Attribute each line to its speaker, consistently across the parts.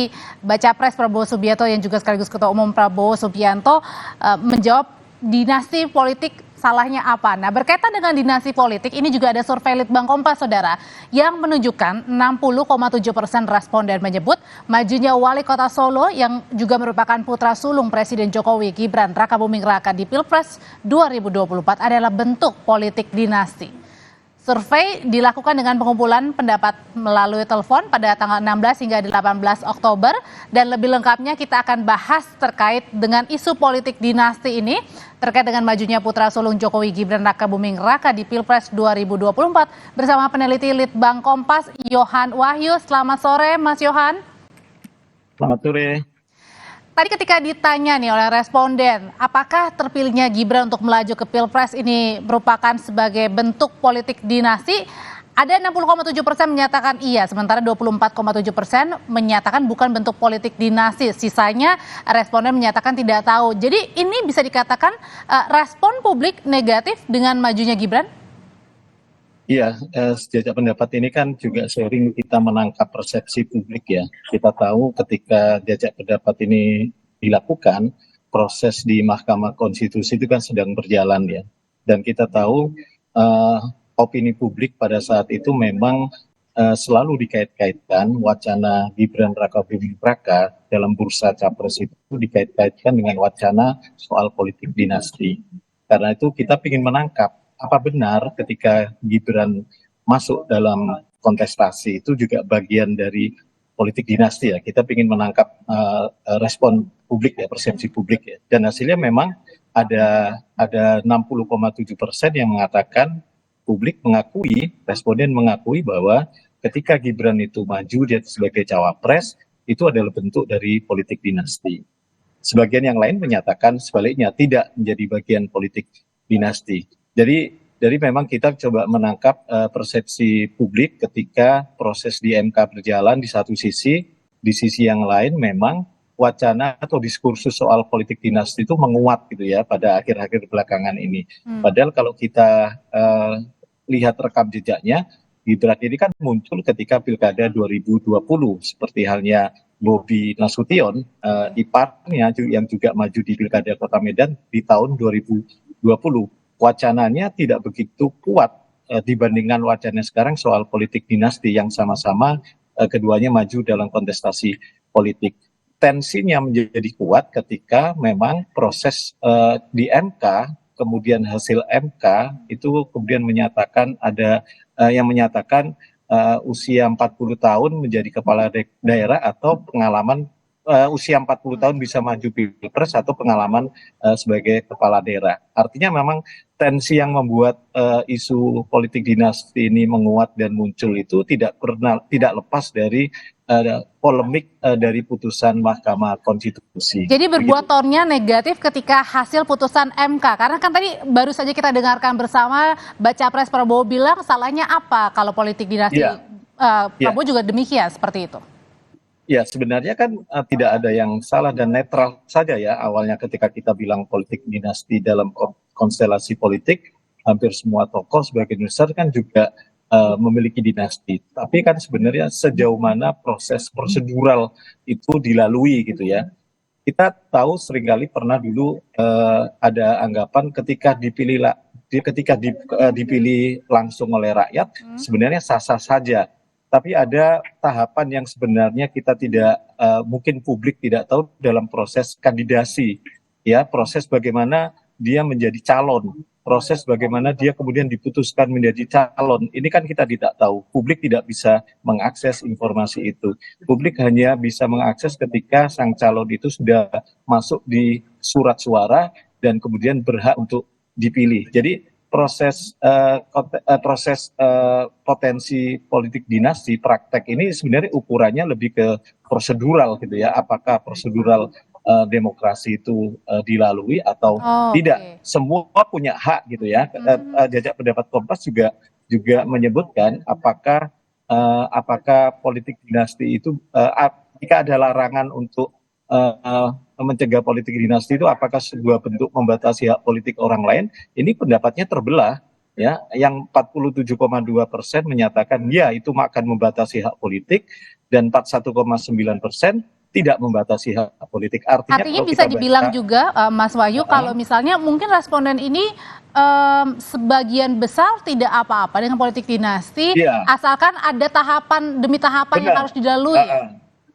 Speaker 1: dari Baca Pres Prabowo Subianto yang juga sekaligus Ketua Umum Prabowo Subianto menjawab dinasti politik salahnya apa. Nah, berkaitan dengan dinasti politik, ini juga ada survei Litbang Kompas, saudara, yang menunjukkan 60,7% responden menyebut majunya Wali Kota Solo yang juga merupakan putra sulung Presiden Jokowi, Gibran Rakabuming Raka di Pilpres 2024 adalah bentuk politik dinasti. Survei dilakukan dengan pengumpulan pendapat melalui telepon pada tanggal 16 hingga 18 Oktober dan lebih lengkapnya kita akan bahas terkait dengan isu politik dinasti ini terkait dengan majunya putra sulung Jokowi Gibran Rakabuming Raka di Pilpres 2024 bersama peneliti Litbang Kompas Yohan Wahyu. Selamat sore Mas Yohan.
Speaker 2: Selamat sore.
Speaker 1: Tadi ketika ditanya nih oleh responden, apakah terpilihnya Gibran untuk melaju ke Pilpres ini merupakan sebagai bentuk politik dinasti? Ada 60,7% menyatakan iya, sementara 24,7% menyatakan bukan bentuk politik dinasti. Sisanya responden menyatakan tidak tahu. Jadi ini bisa dikatakan respon publik negatif dengan majunya Gibran?
Speaker 2: Iya, sejak pendapat ini kan juga sering kita menangkap persepsi publik ya. Kita tahu ketika jajak pendapat ini dilakukan, proses di Mahkamah Konstitusi itu kan sedang berjalan ya. Dan kita tahu opini publik pada saat itu memang selalu dikait-kaitkan wacana Gibran Rakabuming Raka dalam bursa capres itu dikait-kaitkan dengan wacana soal politik dinasti. Karena itu kita ingin menangkap apa benar ketika Gibran masuk dalam kontestasi itu juga bagian dari politik dinasti ya. Kita ingin menangkap respon publik ya, persepsi publik ya. Dan hasilnya memang ada 60,7% yang mengatakan publik mengakui, responden mengakui bahwa ketika Gibran itu maju dia sebagai cawapres itu adalah bentuk dari politik dinasti. Sebagian yang lain menyatakan sebaliknya tidak menjadi bagian politik dinasti. Jadi memang kita coba menangkap persepsi publik ketika proses di MK berjalan di satu sisi, di sisi yang lain memang wacana atau diskursus soal politik dinasti itu menguat gitu ya pada akhir-akhir belakangan ini. Padahal kalau kita lihat rekam jejaknya, Gibran ini kan muncul ketika Pilkada 2020 seperti halnya Bobi Nasution, iparnya yang juga maju di Pilkada Kota Medan di tahun 2020. Wacananya tidak begitu kuat dibandingkan wacana sekarang soal politik dinasti yang sama-sama keduanya maju dalam kontestasi politik. Tensinya menjadi kuat ketika memang proses di MK, kemudian hasil MK itu kemudian menyatakan ada yang menyatakan usia 40 tahun menjadi kepala daerah atau pengalaman usia 40 tahun bisa maju Pilpres atau pengalaman sebagai kepala daerah. Artinya memang tensi yang membuat isu politik dinasti ini menguat dan muncul itu tidak lepas dari polemik dari putusan Mahkamah Konstitusi.
Speaker 1: Jadi berbuat tonnya negatif ketika hasil putusan MK. Karena kan tadi baru saja kita dengarkan bersama Baca Pres Prabowo bilang salahnya apa kalau politik dinasti. Prabowo juga demikian seperti itu.
Speaker 2: Ya, sebenarnya kan tidak ada yang salah dan netral saja ya awalnya ketika kita bilang politik dinasti dalam konstelasi politik, hampir semua tokoh sebagian besar kan juga memiliki dinasti. Tapi kan sebenarnya sejauh mana proses prosedural itu dilalui gitu ya. Kita tahu seringkali pernah dulu ada anggapan ketika dipilih langsung oleh rakyat sebenarnya sah-sah saja. Tapi ada tahapan yang sebenarnya kita tidak mungkin publik tidak tahu dalam proses kandidasi ya, proses bagaimana dia menjadi calon, proses bagaimana dia kemudian diputuskan menjadi calon. Ini kan kita tidak tahu, publik tidak bisa mengakses informasi itu. Publik hanya bisa mengakses ketika sang calon itu sudah masuk di surat suara dan kemudian berhak untuk dipilih. Jadi proses potensi politik dinasti praktek ini sebenarnya ukurannya lebih ke prosedural gitu ya, apakah prosedural demokrasi itu dilalui atau tidak. Semua punya hak gitu ya. Jajak pendapat Kompas juga menyebutkan apakah politik dinasti itu jika ada larangan untuk mencegah politik dinasti itu apakah sebuah bentuk membatasi hak politik orang lain. Ini pendapatnya terbelah ya, yang 47,2% menyatakan ya itu akan membatasi hak politik dan 41,9% tidak membatasi hak politik. Artinya kalau
Speaker 1: bisa
Speaker 2: kita
Speaker 1: dibilang
Speaker 2: baca,
Speaker 1: juga Mas Wahyu kalau misalnya mungkin responden ini sebagian besar tidak apa-apa dengan politik dinasti,
Speaker 2: iya,
Speaker 1: asalkan ada tahapan demi tahapan yang
Speaker 2: benar.
Speaker 1: harus dilalui.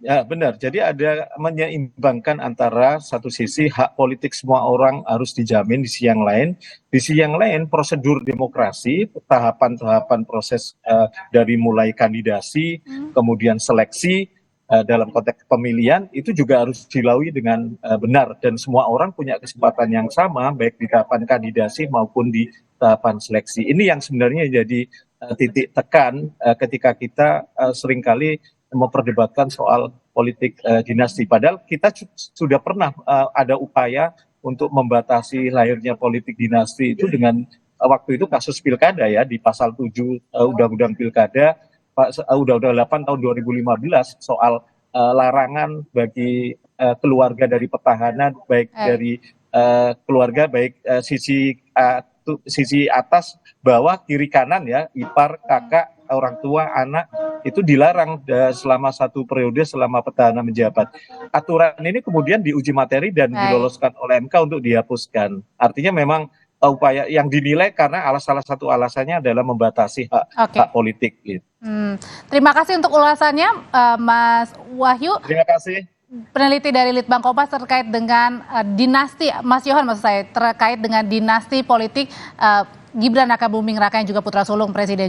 Speaker 2: Ya, benar. Jadi ada menyeimbangkan antara satu sisi hak politik semua orang harus dijamin, di sisi yang lain prosedur demokrasi, tahapan-tahapan proses dari mulai kandidasi, kemudian seleksi dalam konteks pemilihan itu juga harus dilalui dengan benar, dan semua orang punya kesempatan yang sama baik di tahapan kandidasi maupun di tahapan seleksi. Ini yang sebenarnya jadi titik tekan ketika kita seringkali memperdebatkan soal politik dinasti. Padahal kita sudah pernah ada upaya untuk membatasi lahirnya politik dinasti itu dengan waktu itu kasus pilkada ya, di pasal 7 Undang-Undang Pilkada, Undang-Undang 8 tahun 2015 soal larangan bagi keluarga dari petahana, baik dari keluarga baik sisi atas, bawah, kiri, kanan ya, ipar, kakak, orang tua, anak, itu dilarang selama 1 periode selama petahana menjabat. Aturan ini kemudian diuji materi dan diloloskan oleh MK untuk dihapuskan. Artinya memang upaya yang dinilai karena salah satu alasannya adalah membatasi hak politik. Gitu.
Speaker 1: Terima kasih untuk ulasannya, Mas Wahyu.
Speaker 2: Terima kasih.
Speaker 1: Peneliti dari Litbang Kompas terkait dengan dinasti, Mas Yohan maksud saya, terkait dengan dinasti politik Gibran Rakabuming Raka yang juga putra sulung Presiden